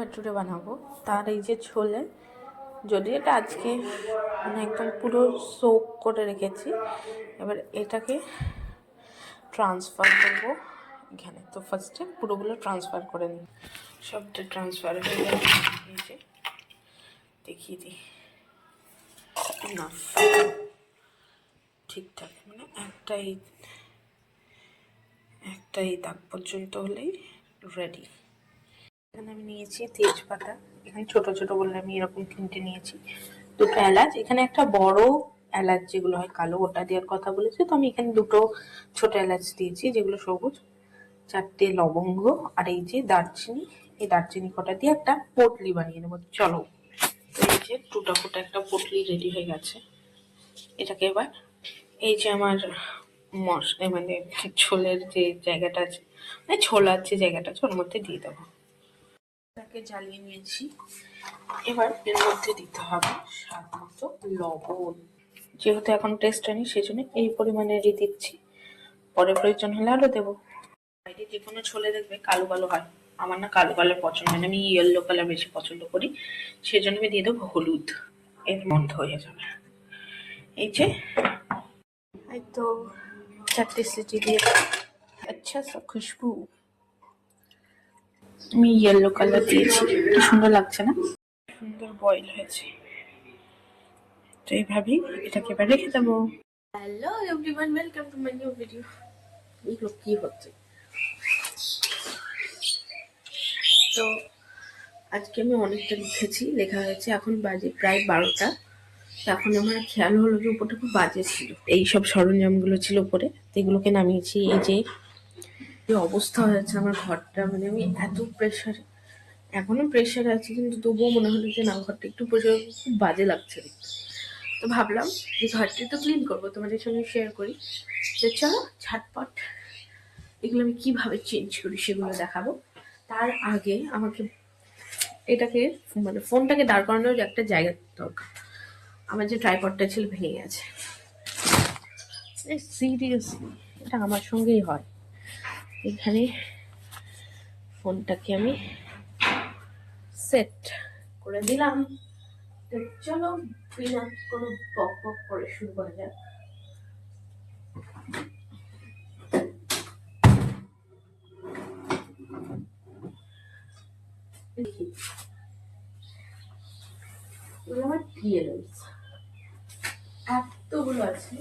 ভেটুরে বানাবো। তার এই যে ছোলে, যদি এটা আজকে মানে একদম পুরো সোক করে রেখেছি, এবার এটাকে ট্রান্সফার করবো এখানে। তো ফার্স্টে পুরোগুলো ট্রান্সফার করে নিই। সবটা ট্রান্সফার হয়ে গেছে, এই যে দেখিয়ে দিই না ঠিকঠাক, মানে একটাই দাগ পর্যন্ত হলেই রেডি। এখানে আমি নিয়েছি তেজপাতা, এখানে ছোট ছোট বললে আমি এরকম 3টে নিয়েছি। 2টো এলাচ, এখানে একটা বড় এলাচ যেগুলো হয় কালো, ওটা দেওয়ার কথা বলেছে, তো আমি এখানে 2টো ছোট এলাচ দিয়েছি যেগুলো সবুজ। 4টে লবঙ্গ, আর এই যে দারচিনি, এই দারচিনি কটা দিয়ে একটা পটলি বানিয়ে নেবো। চলো, এই যে টুটা ফুটা একটা পটলি রেডি হয়ে গেছে। এটাকে এবার এই যে আমার মশলা মানে ছোলের যে জায়গাটা আছে, মানে ছোলার যে জায়গাটা আছে ওর মধ্যে দিয়ে দেবো। তাকে জ্বালিয়ে নিয়েছি। এবার এর মধ্যে দিতে হবে স্বাদ মতো লবণ। যেহেতু এখন টেস্ট হয়নি সেজন্য এই পরিমাণেরই দিচ্ছি, পরে প্রয়োজন হলে আরো দেবো। বাইরে যে কোনো ছোলে দেখবে কালো কালো হয়, আমার না কালো কালার পছন্দ হয় না, আমি ইয়েলো কালার বেশি পছন্দ করি। সেজন্য আমি দিয়ে দেবো হলুদ, এর মধ্যে হয়ে যাবে। এই যে এই তো 4টে সিটি দিয়ে আচ্ছা সা খুশবু। আমি ইয়েলো কালার দিয়েছি, কি সুন্দর লাগছে না? সুন্দর বয়েল হয়েছে। তো এইভাবেই এটাকে এবার রেখে দেবো। Hello everyone, welcome to my new video. এগুলো কি হচ্ছে? তো আজকে আমি অনেকটা লিখেছি, লেখা হয়েছে, এখন বাজে প্রায় 12টা। এখন আমার খেয়াল হলো যে উপরটা খুব বাজে ছিল, এইসব সরঞ্জামগুলো ছিল উপরে, এগুলোকে নামিয়েছি। এই যে অবস্থা হয়েছে আমার ঘরটা, মানে আমি এত প্রেশার, এখনো প্রেশার আছে, কিন্তু তবুও মনে হলো যে না, ঘরটা একটু প্রেশার, খুব বাজে লাগছে। তো ভাবলাম যে ঘরটা তো ক্লিন করবো, তোমাদের সঙ্গে শেয়ার করি। তো চলো ঝটপট এগুলো আমি কিভাবে চেঞ্জ করি সেগুলো দেখাবো। তার আগে আমাকে এটাকে মানে ফোনটাকে দাঁড় করানোর একটা জায়গা দরকার। আমার যে ট্রাইপডটা ছিল ভেঙে গেছে, সিরিয়াসলি এটা আমার সঙ্গেই হয়। এখানে ফোনটাকে আমি সেট করে দিলাম। তো চলো বিনা কোনো বক বক করে শুরু করা যাক। দেখি আমার টিএলএস এতগুলো আছে,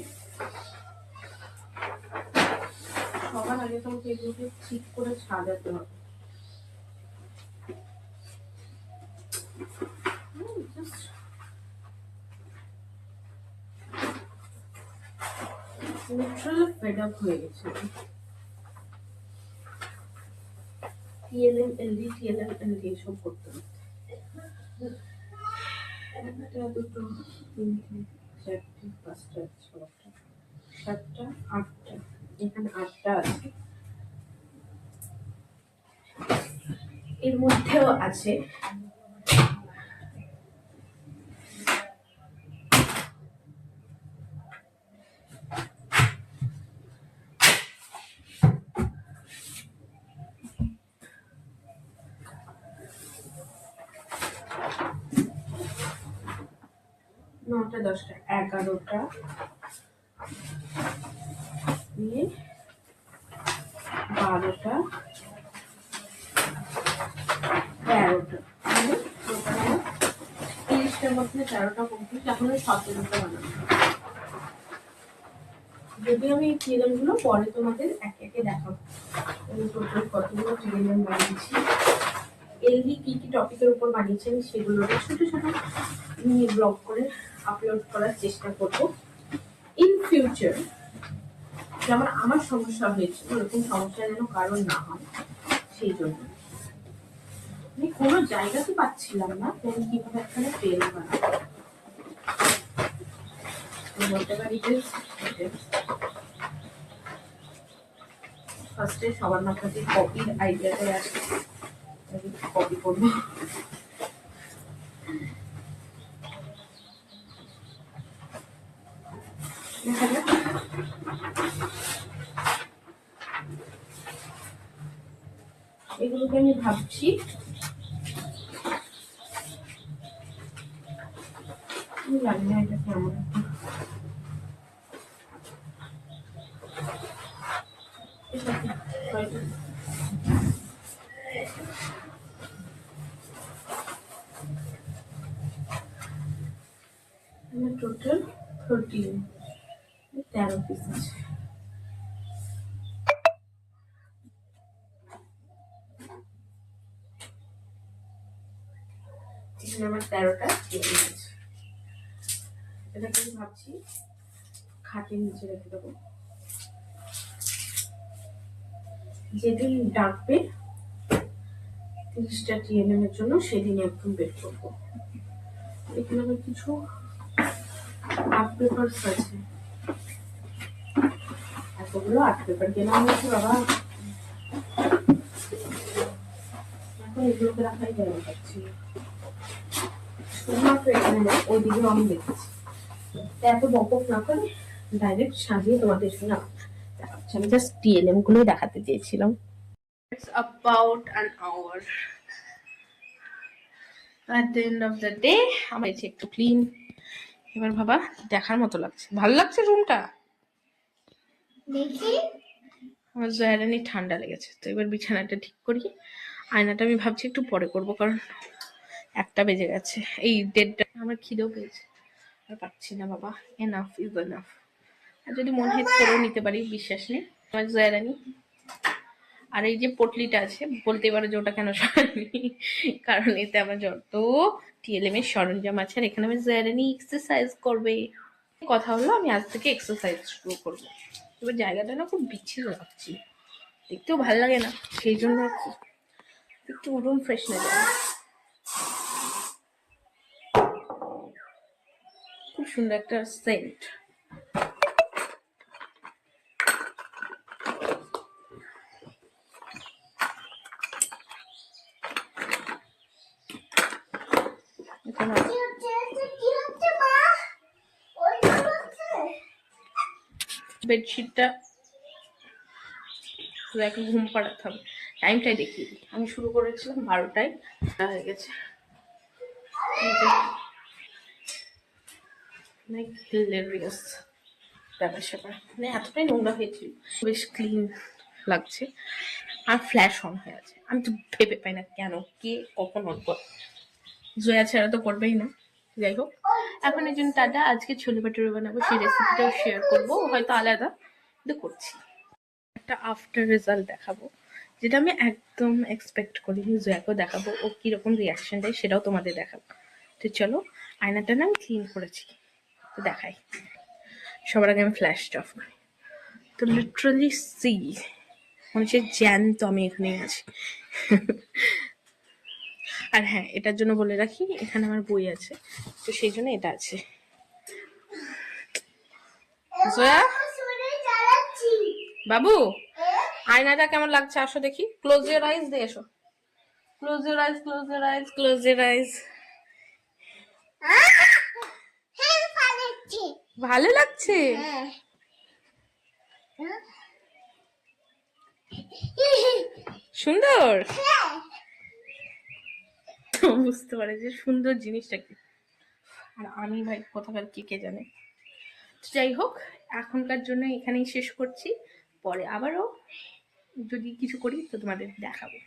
সবার আগে তোমাকে এগুলোকে ঠিক করে সাজাতে হবে। ফেড আপ হয়ে গেছে। টিএলএম এলডি টিএলএম এলডি এসব করতে হবে। একটা, দুটো, তিনটে, চারটে, পাঁচটা, ছটা, সাতটা, আটটা, এখানে 8টা আছে। এর মধ্যেও আছে নটা, 10টা, 11টা নিয়ে 12টা, 13টা, 30টার মধ্যে 13টা কমপ্লিট। এখন 17টা বানাবো। যদি আমি এই টিএলএম গুলো পরে তোমাদের একে একে দেখাবো, আমি টোটাল কতগুলো টিএলএম বানিয়েছি, এলডি কি কি টপিকের উপর বানিয়েছি আমি সেগুলো ছোট ছোট নিয়ে ব্লগ করে আপলোড করার চেষ্টা করব ইন ফিউচার। যেমন আমার সমস্যা হয়েছিল এরকম সমস্যা যেন কারণ না হয়, সেই জন্য আমি কোনো জায়গাতে পাচ্ছিলাম না কোন কিভাবে এখানে পেন বানাবো। ফার্স্টে সবার মাথাতে কপির আইডিয়া করে আসছে, কপি করবো। এগুলোকে আমি ভাবছি জানি না এটা কেমন। টোটাল 13 পিস আছে। এখানে আমার 13টা চিকেন আছে। এটাকে আমি ভাবছি খাটের নিচে রেখে দেবো, যেদিন ডাকবে 30টা টিএনএম এর জন্য সেদিন একদম বের করবো। এখানে আবার কিছু আর্ট পেপারস আছে, এতগুলো আর্ট পেপার কেনা হয়েছে বাবা, এখন এগুলোকে রাখাই জানা পাচ্ছি না। শুধুমাত্র এখানে না, ওইদিকেও আমি দেখেছি। এত বকবক না করে ডাইরেক্ট সাজিয়ে তোমাদের সঙ্গে দেখাচ্ছি। আমি জাস্ট টিএলএম গুলো দেখাতে চেয়েছিলাম। It's about an hour. At the end of the day, আমার একটু ক্লিন। এবার বাবা দেখার মতো লাগছে, ভালো লাগছে রুমটা দেখি। আমার জয়ারানি ঠান্ডা লেগেছে, তো এবার বিছানাটা ঠিক করি। আয়নাটা আমি ভাবছি একটু পরে করব, কারণ 1টা বেজে গেছে, এই 1:30টা। আমার খিদেও পেয়েছে, আর পাচ্ছি না বাবা। Enough is enough. আর যদি মন হয় করেও নিতে পারি, বিশ্বাস নেই। আমার জয়ারানি আর এই যে পটলিটা আছে, বলতে পারো যে ওটা কেন সরাইনি, কারণ এতে আমার যত টিএলএম এর সরঞ্জাম আছে, আর এখানে আমি জয়ারানি এক্সারসাইজ করবে। কথা হলো আমি আজ থেকে এক্সারসাইজ শুরু করবো। এবার জায়গাটা না খুব বিচ্ছিন্ন লাগছে, দেখতেও ভালো লাগে না, সেই জন্য একটু রুম ফ্রেশনার খুব সুন্দর একটা সেন্ট। বেডশিটটা শুধু ঘুম পাড়াতে হবে। টাইমটাই দেখিয়ে দিই, আমি শুরু করেছিলাম 12টায়, হয়ে গেছে হিলেরিয়াস ব্যাপার স্যাপার। মানে এতটাই নোংরা হয়েছিল, বেশ ক্লিন লাগছে। আর ফ্ল্যাশ অন হয়ে আছে, আমি তো ভেবে পাই না কেন কে কখন অন করে। জয়া ছাড়া তো করবেই না। যাই হোক, এখন এই জন্য টাটা। আজকে ছোলে ভাটুরে বানাবো, সেই রেসিপিটাও শেয়ার করবো, হয়তো আলাদা কিন্তু করছি। একটা আফটার রেজাল্ট দেখাবো, যেটা আমি একদম এক্সপেক্ট করিনি। জয়াকেও দেখাবো, ও কিরকম রিয়াকশন দেয় সেটাও তোমাদের দেখাবো। তো চলো, আয়নাটা না আমি ক্লিন করেছি, তো দেখাই। সবার আগে আমি ফ্ল্যাশটা অফ করি। তো লিটারালি সি, মনে হচ্ছে জ্যান্ত আমি এখানেই আছি। আর হ্যাঁ, এটার জন্য বলে রাখি, এখানে আমার বই আছে, তো সেই জন্য এটা আছে। জয়া বাবু, আয়নাটা কেমন লাগছে আসো দেখি। ক্লোজ ইউর আইজ, দিয়ে এসো। Close your eyes, close your eyes, close your eyes. ভালো লাগছে? সুন্দর? বুঝতে পারে যে সুন্দর জিনিসটা কি, আর আমি ভাই কোথাকার কে জানে। যাই হোক, এখনকার জন্য এখানেই শেষ করছি, পরে আবারও যদি কিছু করি তো তোমাদের দেখাবো।